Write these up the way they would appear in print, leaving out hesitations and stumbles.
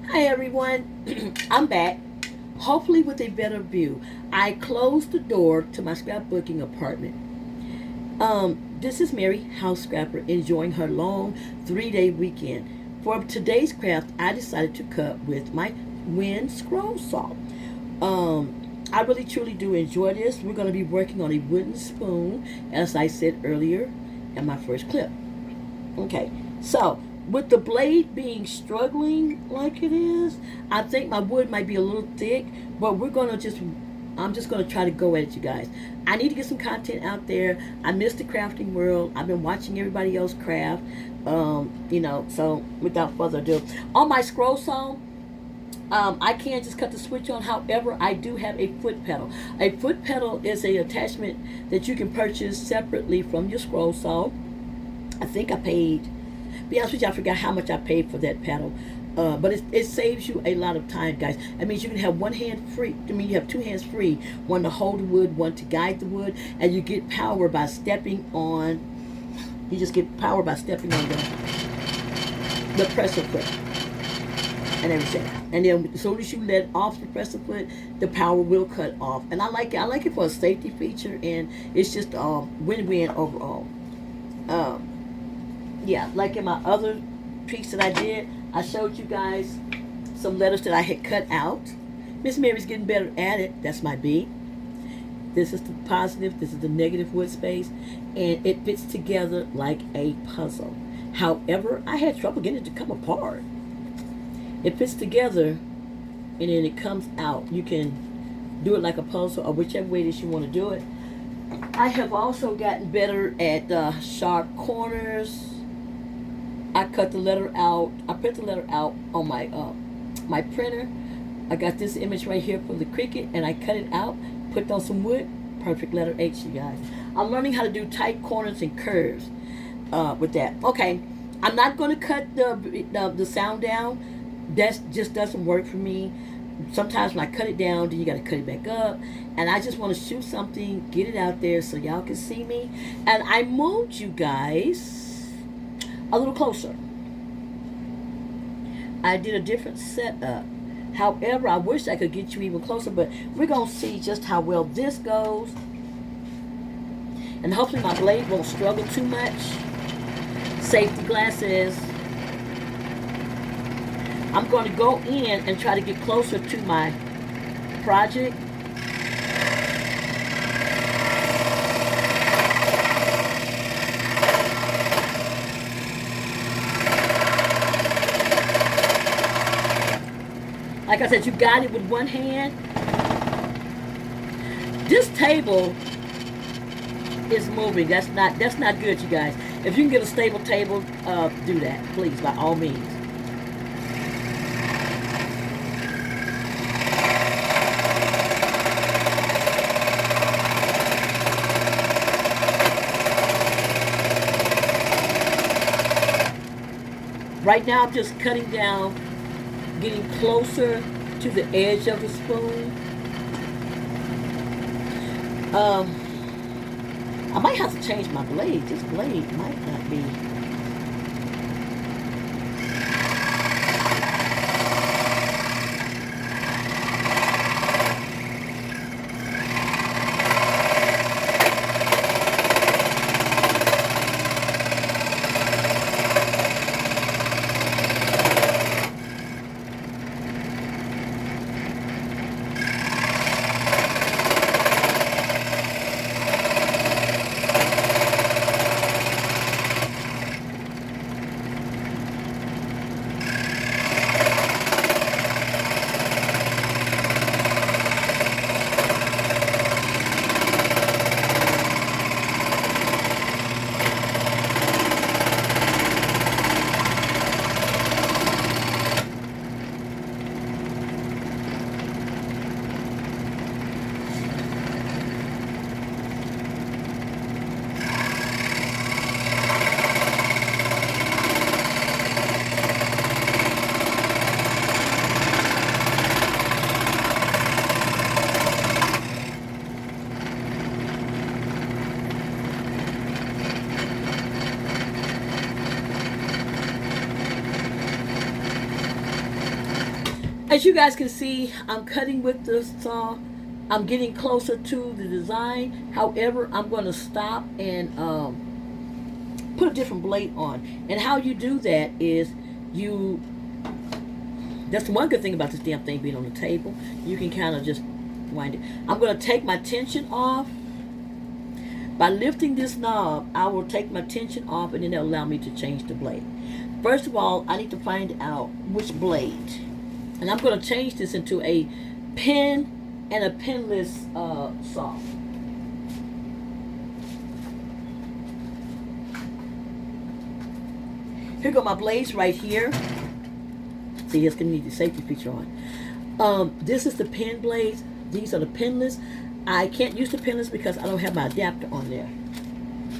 Hi everyone, I'm back, hopefully with a better view. I closed the door to my scrapbooking apartment. This is Mary, house scrapper, enjoying her long 3-day weekend. For today's craft, I decided to cut with my Wind scroll saw. I really truly do enjoy this. We're going to be working on a wooden spoon, as I said earlier in my first clip. Okay, so with the blade being struggling like it is, I think my wood might be a little thick, but I'm just gonna try to go at it, you guys. I need to get some content out there. I miss the crafting world. I've been watching everybody else craft. So without further ado, on my scroll saw, I can't just cut the switch on. However, I do have a foot pedal. A foot pedal is a attachment that you can purchase separately from your scroll saw. I think I paid, be honest with you, I forgot how much I paid for that paddle. But it saves you a lot of time, guys. That means you can have one hand free. I mean, you have two hands free, one to hold the wood, one to guide the wood, and you get power by stepping on. You just get power by stepping on the presser foot and everything. And then as soon as you let off the presser foot, the power will cut off. And I like it. I like it for a safety feature, and it's just win-win overall. Um, yeah, like in my other piece that I did, I showed you guys some letters that I had cut out. Miss Mary's getting better at it. That's my B. This is the positive, this is the negative wood space, and it fits together like a puzzle. However, I had trouble getting it to come apart. It fits together, and then it comes out. You can do it like a puzzle, or whichever way that you want to do it. I have also gotten better at sharp corners. I cut the letter out. I print the letter out on my printer. I got this image right here for the Cricut, and I cut it out, put on some wood. Perfect letter H, you guys. I'm learning how to do tight corners and curves with that. Okay, I'm not going to cut the sound down. That just doesn't work for me. Sometimes when I cut it down, then you got to cut it back up. And I just want to shoot something, get it out there so y'all can see me. And I moved you guys a little closer. I did a different setup. However, I wish I could get you even closer, but we're going to see just how well this goes. And hopefully my blade won't struggle too much. Safety glasses. I'm going to go in and try to get closer to my project. Like I said, you got it with one hand. This table is moving. That's not good, you guys. If you can get a stable table, do that, please, by all means. Right now, I'm just cutting down, getting closer to the edge of the spoon. I might have to change my blade. This blade might not be. As you guys can see, I'm cutting with the saw. I'm getting closer to the design. However, I'm going to stop and put a different blade on. And how you do that is you, that's one good thing about this damn thing being on the table. You can kind of just wind it. I'm going to take my tension off. By lifting this knob, I will take my tension off, and then it'll allow me to change the blade. First of all, I need to find out which blade. And I'm going to change this into a pin and a pinless saw. Here go my blades right here. See, it's going to need the safety feature on. This is the pin blades. These are the pinless. I can't use the pinless because I don't have my adapter on there.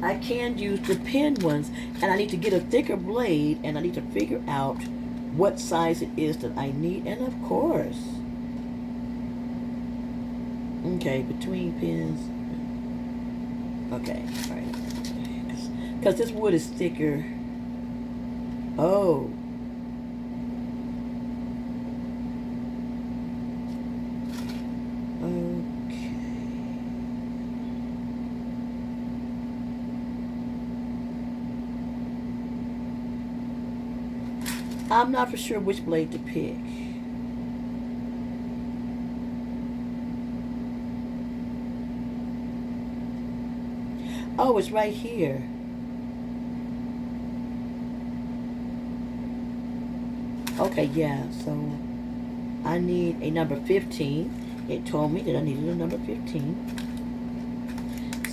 I can use the pin ones, and I need to get a thicker blade, and I need to figure out what size it is that I need. And of course, okay, between pins. Okay, all right. Because this wood is thicker. Oh. I'm not for sure which blade to pick. Oh, it's right here. Okay, yeah, so I need a number 15. It told me that I needed a number 15.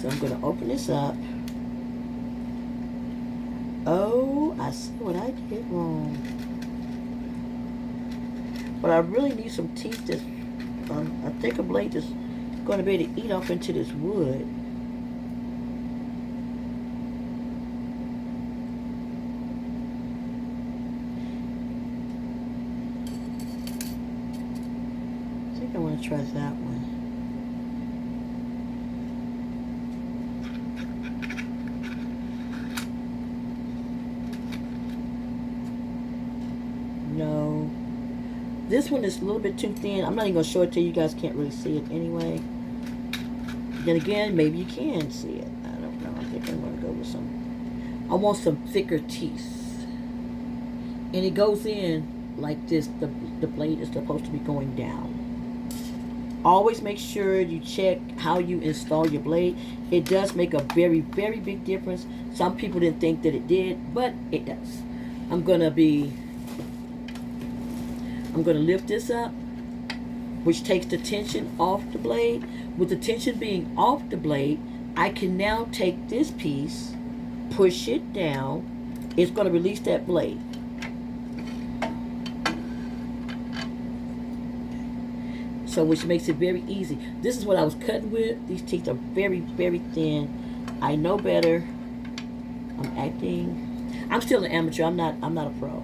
So I'm going to open this up. Oh, I see what I did wrong. But I really need some teeth that's a thicker blade that's going to be able to eat off into this wood. I think I want to try that one. No. This one is a little bit too thin. I'm not even going to show it to you. You guys can't really see it anyway. Then again, maybe you can see it. I don't know. I think I'm going to go with some. I want some thicker teeth. And it goes in like this. The blade is supposed to be going down. Always make sure you check how you install your blade. It does make a very, very big difference. Some people didn't think that it did, but it does. I'm going to lift this up, which takes the tension off the blade. With the tension being off the blade, I can now take this piece, push it down. It's going to release that blade. So, which makes it very easy. This is what I was cutting with. These teeth are very, very thin. I know better. I'm still an amateur. I'm not a pro.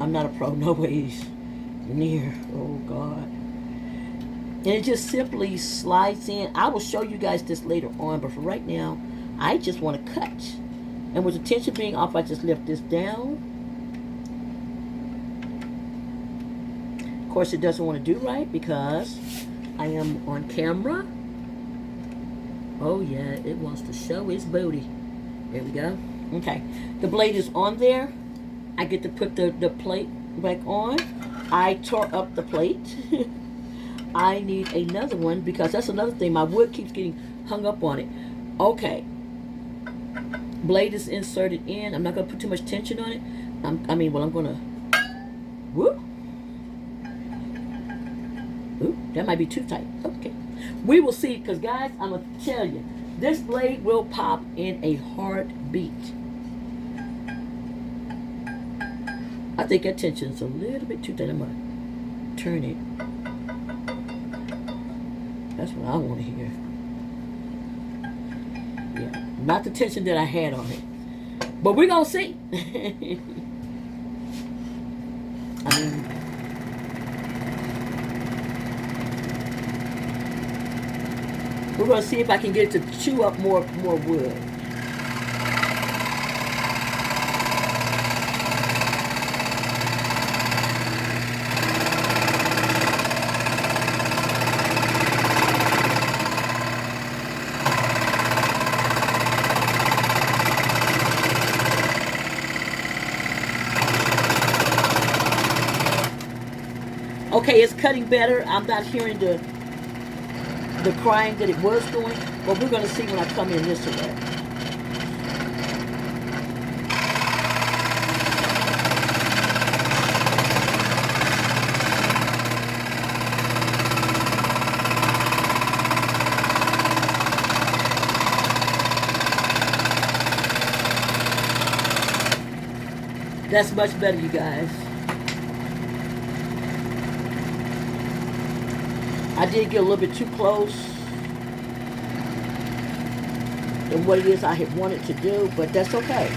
I'm not a pro. No ways near. Oh God. And it just simply slides in. I will show you guys this later on, but for right now, I just want to cut. And with the tension being off, I just lift this down. Of course, it doesn't want to do right because I am on camera. Oh yeah, it wants to show its booty. There we go. Okay, the blade is on there. I get to put the plate back on. I tore up the plate. I need another one because that's another thing. My wood keeps getting hung up on it. Okay. Blade is inserted in. I'm not going to put too much tension on it. I'm going to... Whoop. Ooh, that might be too tight. Okay. We will see because, guys, I'm going to tell you. This blade will pop in a heartbeat. I think that tension's a little bit too tight. I'm going to turn it. That's what I want to hear. Yeah, not the tension that I had on it. But we're going to see. We're going to see if I can get it to chew up more wood. Okay, it's cutting better. I'm not hearing the crying that it was doing, but we're gonna see when I come in this way. That's much better, you guys. I did get a little bit too close than what it is I had wanted to do, but that's okay.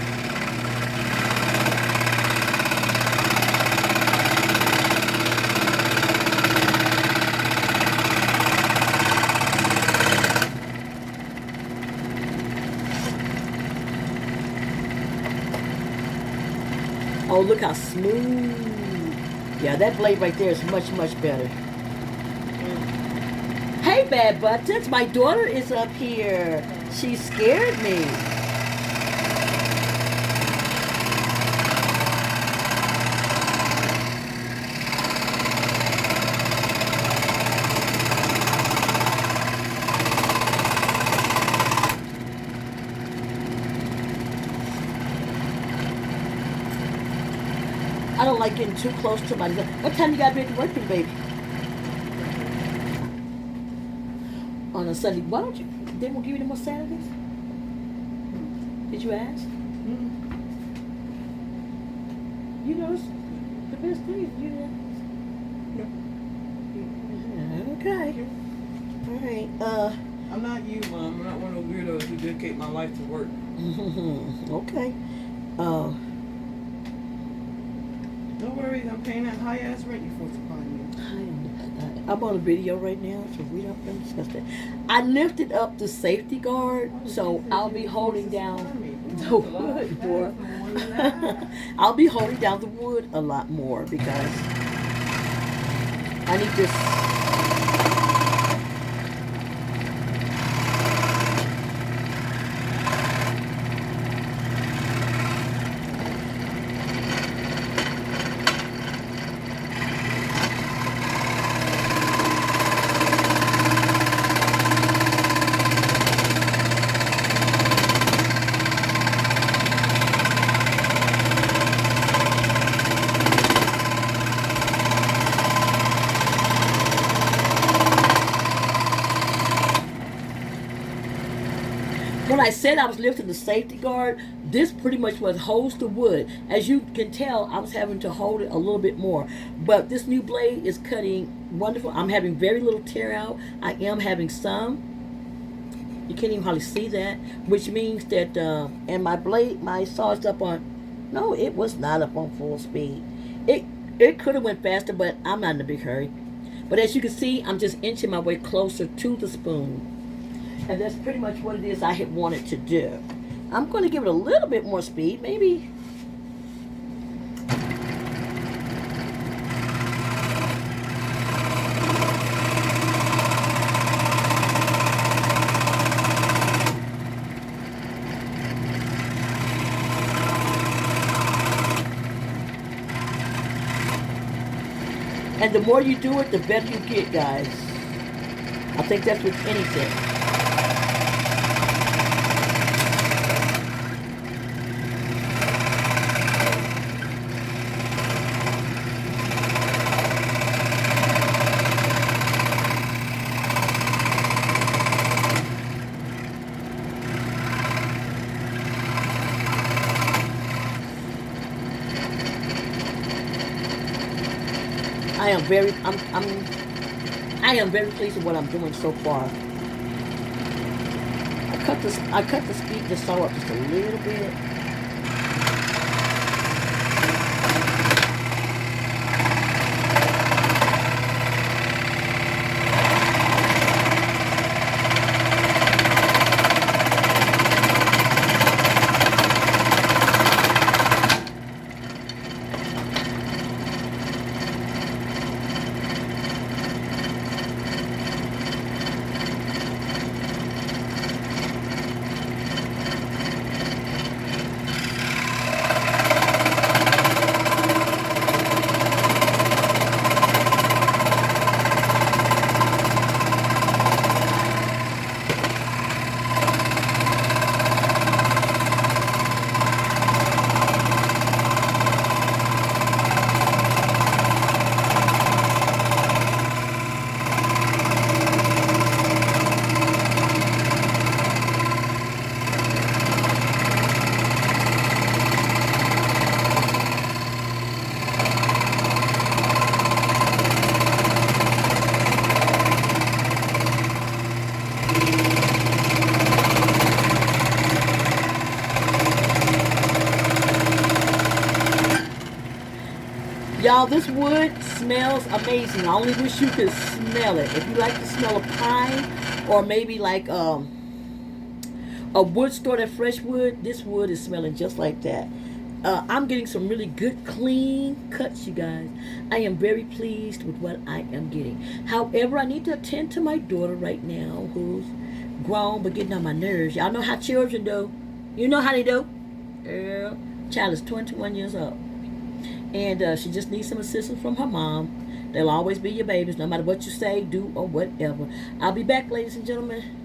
Oh, look how smooth. Yeah, that blade right there is much, much better. Hey, Bad Buttons, my daughter is up here. She scared me. I don't like getting too close to my... What time you got to be at work, baby? On a Sunday. Why don't you... They won't give you them on Saturdays? Did you ask? You know, it's the best thing is you ask. Okay. All right. I'm not you, Mom. I'm not one of those weirdos who dedicate my life to work. Okay. Don't worry, I'm paying that high ass rent you forced upon me. I'm on a video right now, so we don't discuss that. I lifted up the safety guard, so I'll be holding down the wood more. I'll be holding down the wood a lot more because I need this. When I said I was lifting the safety guard, this pretty much was holds the wood. As you can tell, I was having to hold it a little bit more. But this new blade is cutting wonderful. I'm having very little tear out. I am having some. You can't even hardly see that, which means that, and my blade, my saw is up on, no, it was not up on full speed. It could have went faster, but I'm not in a big hurry. But as you can see, I'm just inching my way closer to the spoon. And that's pretty much what it is I had wanted to do. I'm going to give it a little bit more speed, maybe. And the more you do it, the better you get, guys. I think that's with anything. I am very pleased with what I'm doing so far. I cut the speed of the saw up just a little bit. Y'all, this wood smells amazing. I only wish you could smell it. If you like the smell of pine, or maybe like a wood stored at fresh wood, this wood is smelling just like that. I'm getting some really good, clean cuts, you guys. I am very pleased with what I am getting. However, I need to attend to my daughter right now, who's grown but getting on my nerves. Y'all know how children do. You know how they do. Yeah. Child is 21 years old. And she just needs some assistance from her mom. They'll always be your babies, no matter what you say, do, or whatever. I'll be back, ladies and gentlemen.